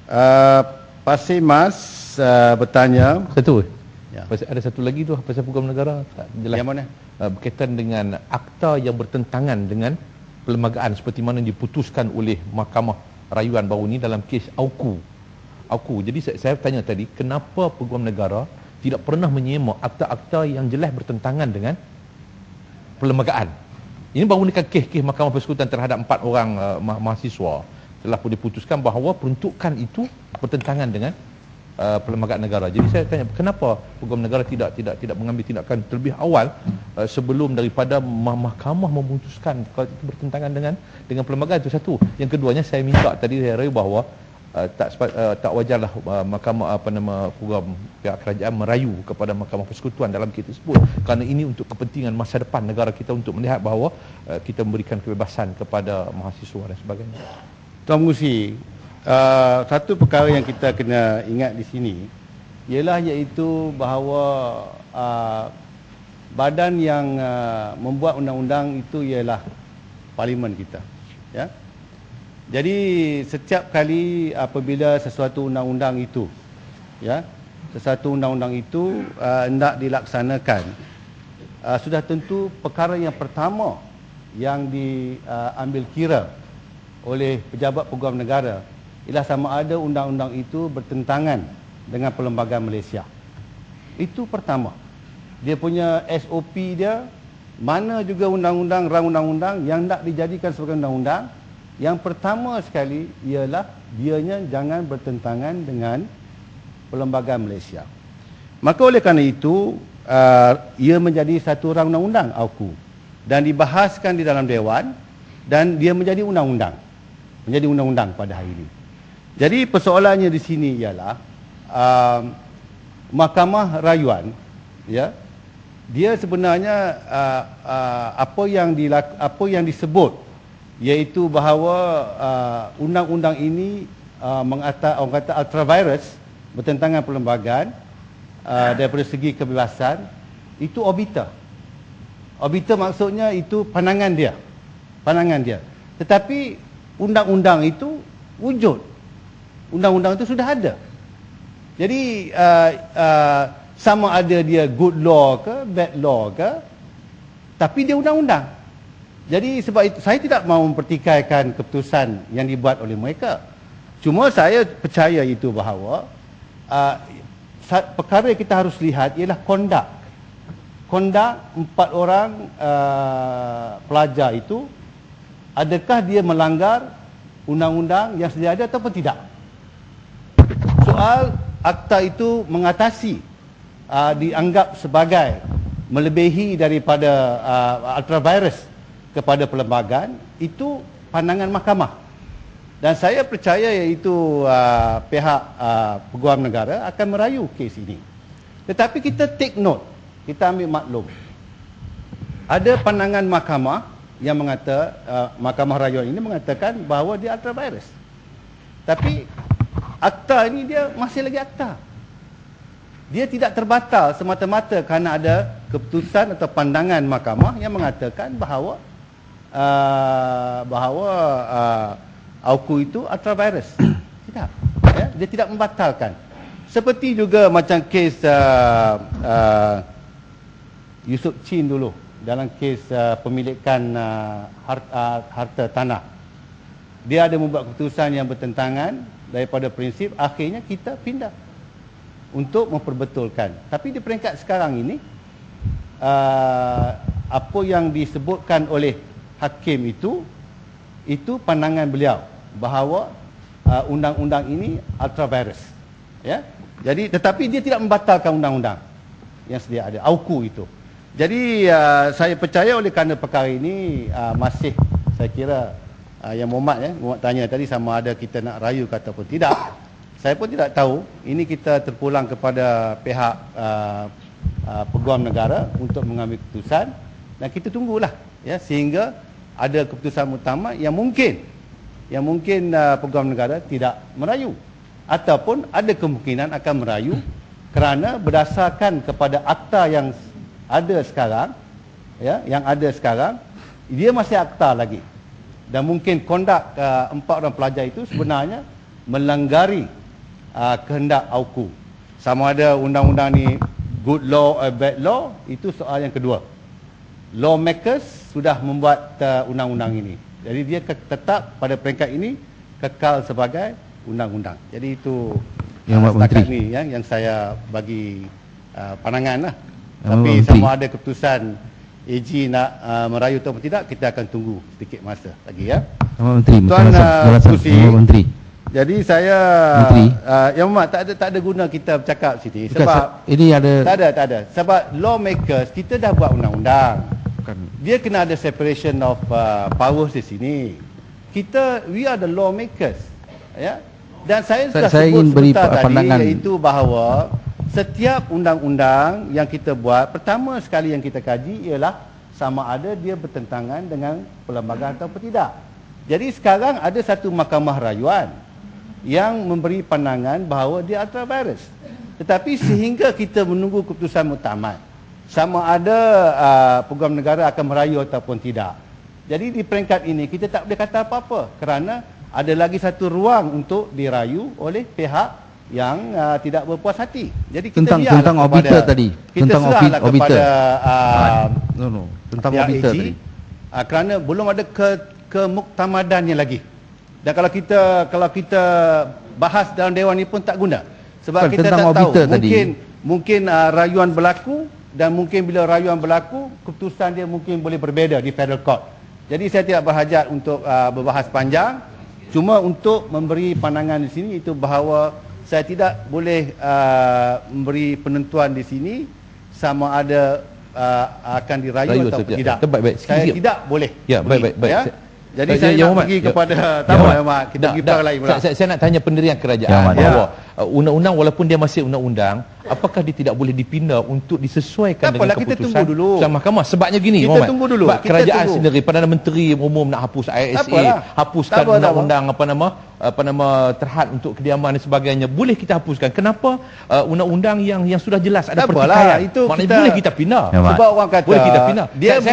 Uh, Pasir Mas bertanya. Satu. Ya. Ada satu lagi tu pasal program negara tak jelas. Yang mana? Berkaitan dengan akta yang bertentangan dengan perlembagaan seperti mana diputuskan oleh Mahkamah Rayuan baru ni dalam kes AUKU. Jadi saya tanya tadi, kenapa peguam negara tidak pernah menyemak akta-akta yang jelas bertentangan dengan perlembagaan? Ini baru ni kan kes Mahkamah Persekutuan terhadap 4 orang mahasiswa. Telah pun diputuskan bahawa peruntukan itu bertentangan dengan perlembagaan negara. Jadi saya tanya, kenapa peguam negara tidak mengambil tindakan terlebih awal sebelum daripada mahkamah memutuskan kalau itu bertentangan dengan perlembagaan? Itu satu. Yang keduanya, saya minta tadi saya raya bahawa tak wajarlah mahkamah program pihak kerajaan merayu kepada Mahkamah Persekutuan dalam kes tersebut, kerana ini untuk kepentingan masa depan negara kita, untuk melihat bahawa kita memberikan kebebasan kepada mahasiswa dan sebagainya. Tuan Mengerusi, satu perkara yang kita kena ingat di sini iaitu bahawa badan yang membuat undang-undang itu ialah parlimen kita, ya. Jadi setiap kali apabila sesuatu undang-undang itu, ya, hendak dilaksanakan, sudah tentu perkara yang pertama yang diambil kira oleh pejabat peguam negara ialah sama ada undang-undang itu bertentangan dengan perlembagaan Malaysia. Itu pertama. Dia punya SOP dia, mana juga undang-undang, rang undang-undang yang nak dijadikan sebagai undang-undang, yang pertama sekali ialah dianya jangan bertentangan dengan perlembagaan Malaysia. Maka oleh kerana itu, ia menjadi satu rang undang-undang AUKU dan dibahaskan di dalam Dewan, dan dia menjadi undang-undang. Pada hari ini. Jadi persoalannya di sini ialah Mahkamah Rayuan, ya, dia sebenarnya apa yang disebut iaitu bahawa undang-undang ini orang kata ultra-virus, bertentangan perlembagaan daripada segi kebebasan, itu orbiter. Orbiter maksudnya itu pandangan dia. Tetapi undang-undang itu wujud. Undang-undang itu sudah ada. Jadi sama ada dia good law ke bad law ke, tapi dia undang-undang. Jadi sebab itu saya tidak mahu mempertikaikan keputusan yang dibuat oleh mereka. Cuma saya percaya itu bahawa perkara yang kita harus lihat ialah kondak 4 orang pelajar itu, adakah dia melanggar undang-undang yang sedia ada ataupun tidak. Soal akta itu mengatasi dianggap sebagai melebihi daripada ultra-virus kepada perlembagaan, itu pandangan mahkamah. Dan saya percaya iaitu pihak peguam negara akan merayu kes ini. Tetapi kita take note, kita ambil maklum, ada pandangan mahkamah yang mengata Mahkamah Rayuan ini mengatakan bahawa dia ultra-virus. Tapi akta ini dia masih lagi akta. Dia tidak terbatal semata-mata kerana ada keputusan atau pandangan mahkamah yang mengatakan bahawa AUKU itu ultra-virus. Tidak. Ya? Dia tidak membatalkan. Seperti juga macam kes Yusof Chin dulu, dalam kes pemilikan harta tanah. Dia ada membuat keputusan yang bertentangan daripada prinsip, akhirnya kita pindah untuk memperbetulkan. Tapi di peringkat sekarang ini, apa yang disebutkan oleh hakim itu pandangan beliau bahawa undang-undang ini ultra-virus. Ya? Jadi tetapi dia tidak membatalkan undang-undang yang sedia ada, AUKU itu. Jadi saya percaya oleh kerana perkara ini masih, saya kira yang Muhammad tanya tadi sama ada kita nak rayu ataupun tidak. Saya pun tidak tahu. Ini kita terpulang kepada pihak peguam negara untuk mengambil keputusan, dan kita tunggulah ya sehingga ada keputusan muktamad yang mungkin peguam negara tidak merayu, ataupun ada kemungkinan akan merayu kerana berdasarkan kepada akta yang ada sekarang, ya, dia masih akta lagi, dan mungkin kondak 4 orang pelajar itu sebenarnya melanggari kehendak AUKU. Sama ada undang-undang ni good law or bad law, itu soal yang kedua. Lawmakers sudah membuat undang-undang ini. Jadi dia tetap pada peringkat ini kekal sebagai undang-undang. Jadi itu setakat ni yang saya bagi pandangan lah. Tapi sama ada keputusan AG nak merayu atau tidak, kita akan tunggu sedikit masa lagi ya. Menteri, Tuan Kursi, Menteri. Jadi saya Menteri. Yang Mak tak ada guna kita bercakap sini sebab ini ada tak ada. Sebab lawmakers kita dah buat undang-undang. Dia kena ada separation of powers di sini. We are the lawmakers. Ya. Dan saya sudah saya sebut ingin beri tadi, pandangan, iaitu bahawa setiap undang-undang yang kita buat, pertama sekali yang kita kaji ialah sama ada dia bertentangan dengan perlembagaan atau tidak. Jadi sekarang ada satu mahkamah rayuan yang memberi pandangan bahawa dia ultra virus. Tetapi sehingga kita menunggu keputusan muktamad, sama ada peguam negara akan merayu ataupun tidak. Jadi di peringkat ini kita tak boleh kata apa-apa kerana ada lagi satu ruang untuk dirayu oleh pihak yang tidak berpuas hati. Jadi kita tentang orbiter tadi. Kita serahlah kepada tentang orbiter tadi. Kerana belum ada kemuktamadannya lagi. Dan kalau kita bahas dalam dewan ini pun tak guna. Sebab kita tak tahu mungkin rayuan berlaku dan mungkin bila rayuan berlaku keputusan dia mungkin boleh berbeza di federal court. Jadi saya tidak berhajat untuk berbahas panjang. Cuma untuk memberi pandangan di sini itu bahawa saya tidak boleh memberi penentuan di sini sama ada akan dirayu atau tidak. Saya tidak boleh. Ya, baik. Ya? Jadi saya nak pergi kepada kita pergi perkara lain pula. Saya nak tanya pendirian kerajaan bahawa undang-undang walaupun dia masih undang-undang, apakah dia tidak boleh dipindah untuk disesuaikan dengan keputusan mahkamah? Sebabnya gini, kita tunggu dulu. Sebab kerajaan sendiri, Perdana Menteri Umum nak hapus ISA, hapuskan undang-undang terhad untuk kediaman dan sebagainya. Boleh kita hapuskan. Kenapa undang-undang yang sudah jelas ada pertikaian? Maknanya boleh kita pindah. Sebab orang kata boleh kita pindah.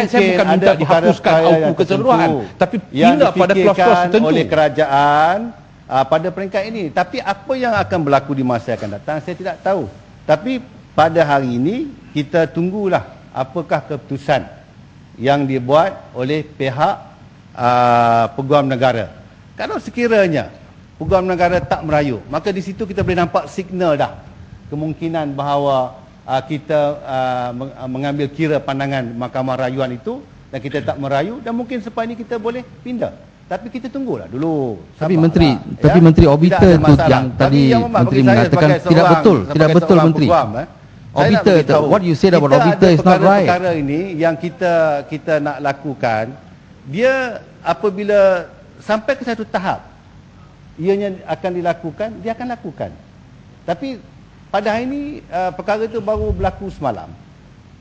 Saya bukan minta dihapuskan AUKU keseluruhan, tapi pindah pada kelos-kelos tertentu oleh kerajaan pada peringkat ini. Tapi apa yang akan berlaku di masa akan datang saya tidak tahu. Tapi pada hari ini kita tunggulah apakah keputusan yang dibuat oleh pihak peguam negara. Kalau sekiranya peguam negara tak merayu, maka di situ kita boleh nampak signal dah kemungkinan bahawa kita mengambil kira pandangan mahkamah rayuan itu dan kita tak merayu dan mungkin selepas ini kita boleh pindah. Tapi kita tunggulah dulu. Tapi Menteri, Menteri Orbiter tu yang tadi Menteri mengatakan tidak betul Menteri. Orbiter, what you said about Orbiter is not right. Perkara ini yang kita nak lakukan, dia apabila sampai ke satu tahap ianya akan dilakukan, dia akan lakukan. Tapi pada hari ini perkara itu baru berlaku semalam.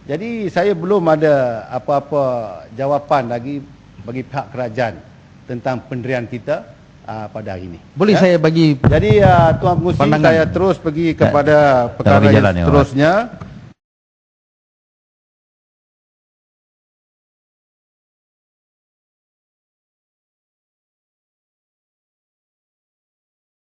Jadi saya belum ada apa-apa jawapan lagi bagi pihak kerajaan tentang pendirian kita pada hari ini. Boleh saya bagi. Jadi Tuan Pengerusi, saya terus pergi kepada perkara yang seterusnya.